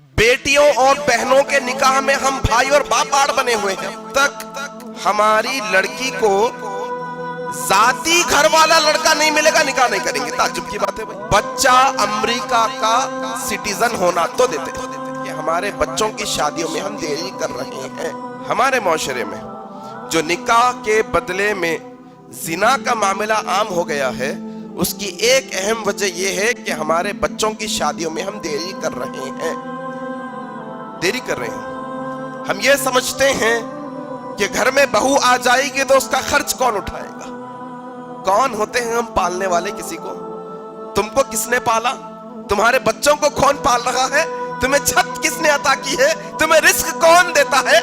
بیٹیوں اور بہنوں کے نکاح میں ہم بھائی اور باپ آڑ بنے ہوئے ہیں. جب تک ہماری لڑکی کو ذاتی گھر والا لڑکا نہیں ملے گا نکاح نہیں کریں گے. تعجب کی بات ہے بھائی. بچہ امریکہ کا سٹیزن ہونا تو دیتے کہ ہمارے بچوں کی شادیوں میں ہم دیری کر رہے ہیں. ہمارے معاشرے میں جو نکاح کے بدلے میں زنا کا معاملہ عام ہو گیا ہے اس کی ایک اہم وجہ یہ ہے کہ ہمارے بچوں کی شادیوں میں ہم دیری کر رہے ہیں. ہم یہ سمجھتے ہیں کہ گھر میں بہو آ جائے گی تو اس کا خرچ کون اٹھائے گا. کون ہوتے ہیں ہم پالنے والے کسی کو؟ تم کو کس نے پالا؟ تمہارے بچوں کو کون پال رہا ہے؟ تمہیں چھت کس نے عطا کی ہے؟ تمہیں رزق کون دیتا ہے؟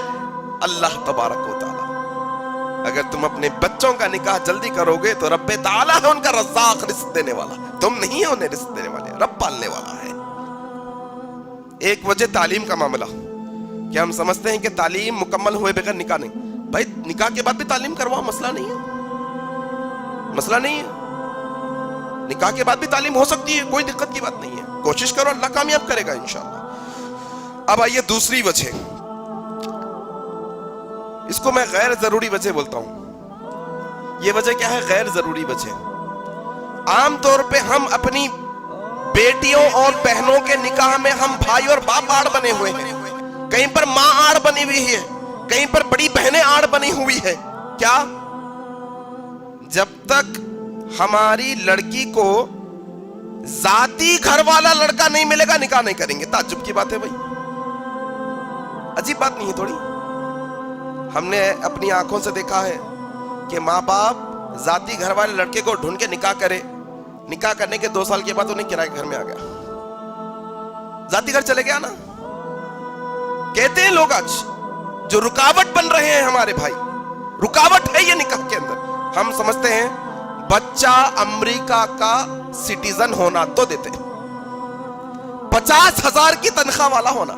اللہ تبارک و تعالی. اگر تم اپنے بچوں کا نکاح جلدی کرو گے تو رب تعالی ہے ان کا رزاق، رزق دینے والا. تم نہیں ہو انہیں رزق دینے والے، رب پالنے والا ہے. ایک وجہ تعلیم کا معاملہ کہ ہم سمجھتے ہیں کہ تعلیم مکمل ہوئے بغیر نکاح نہیں. بھائی نکاح کے بعد بھی تعلیم کرواؤ، مسئلہ نہیں ہے. نکاح کے بعد بھی تعلیم ہو سکتی ہے، کوئی دقت کی بات نہیں ہے. کوشش کرو، اللہ کامیاب کرے گا انشاءاللہ. اب آئیے دوسری وجہ، اس کو میں غیر ضروری وجہ بولتا ہوں. یہ وجہ کیا ہے؟ غیر ضروری وجہ. عام طور پہ ہم اپنی بیٹیوں اور بہنوں کے نکاح میں ہم بھائی اور باپ آڑ بنے ہوئے ہیں. کہیں پر ماں آڑ بنی ہوئی ہے، کہیں پر بڑی بہنیں آڑ بنی ہوئی ہے. کیا؟ جب تک ہماری لڑکی کو ذاتی گھر والا لڑکا نہیں ملے گا نکاح نہیں کریں گے. تعجب کی بات ہے بھائی، عجیب بات نہیں ہے تھوڑی؟ ہم نے اپنی آنکھوں سے دیکھا ہے کہ ماں باپ ذاتی گھر والے لڑکے کو ڈھونڈ کے نکاح کرے، نکاح کرنے کے 2 سال کے بعد انہیں کرائے گھر میں آ گیا، ذاتی گھر چلے گیا نا. کہتے ہیں لوگ آج جو رکاوٹ بن رہے ہیں ہمارے بھائی، رکاوٹ ہے یہ نکاح کے اندر. ہم سمجھتے ہیں بچہ امریکہ کا سٹیزن ہونا تو دیتے، 50,000 کی تنخواہ والا ہونا.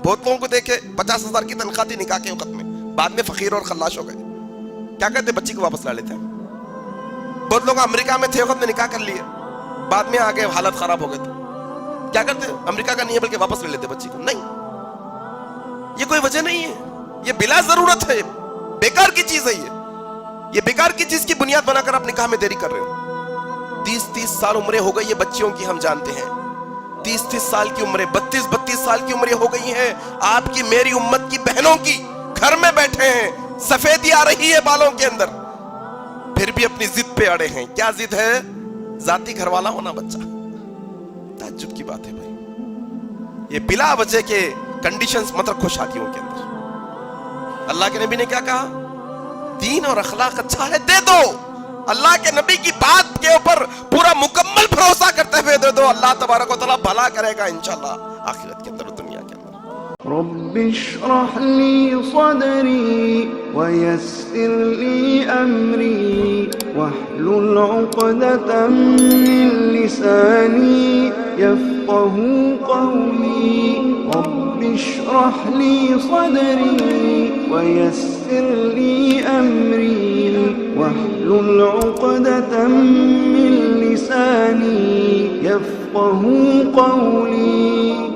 بہت لوگوں کو دیکھے 50,000 کی تنخواہ تھی نکاح کے وقت میں، بعد میں فقیر اور خلاش ہو گئے. کیا کہتے؟ بچی کو واپس لا لیتے ہیں. بہت لوگ امریکہ میں تھے وقت میں نکاح کر لیے، بعد میں آگے حالت خراب ہو گئے تو کیا کرتے؟ امریکہ کا نہیں ہے بلکہ واپس لے لیتے بچی کو. نہیں، یہ کوئی وجہ نہیں ہے، یہ بلا ضرورت ہے، بیکار کی چیز ہے. یہ بیکار کی چیز کی بنیاد بنا کر آپ نکاح میں دیری کر رہے ہو. 30 سال عمریں ہو گئی ہے بچیوں کی، ہم جانتے ہیں 30 سال کی عمریں، 32 سال کی عمریں ہو گئی ہیں آپ کی، میری امت کی بہنوں کی. گھر میں بیٹھے ہیں، سفیدی آ رہی ہے بالوں کے اندر، پھر بھی اپنی ضد پہ اڑے ہیں. کیا ضد ہے؟ ذاتی گھر والا ہونا بچہ. تعجب کی بات ہے بھائی. یہ بلا وجہ کے کنڈیشنز مت رکھو شادیوں کے اندر. اللہ کے نبی نے کیا کہا؟ دین اور اخلاق اچھا ہے دے دو. اللہ کے نبی کی بات کے اوپر پورا مکمل بھروسہ کرتے ہوئے دے دو. اللہ تبارک و تعالیٰ بھلا کرے گا انشاءاللہ آخرت کے اندر اور دنیا کے اندر. رب اشرح لي صدري ويسر لي أمري واحلل عقدة من لساني يفقه قولي. رب اشرح لي صدري ويسر لي أمري واحلل عقدة من لساني يفقه قولي.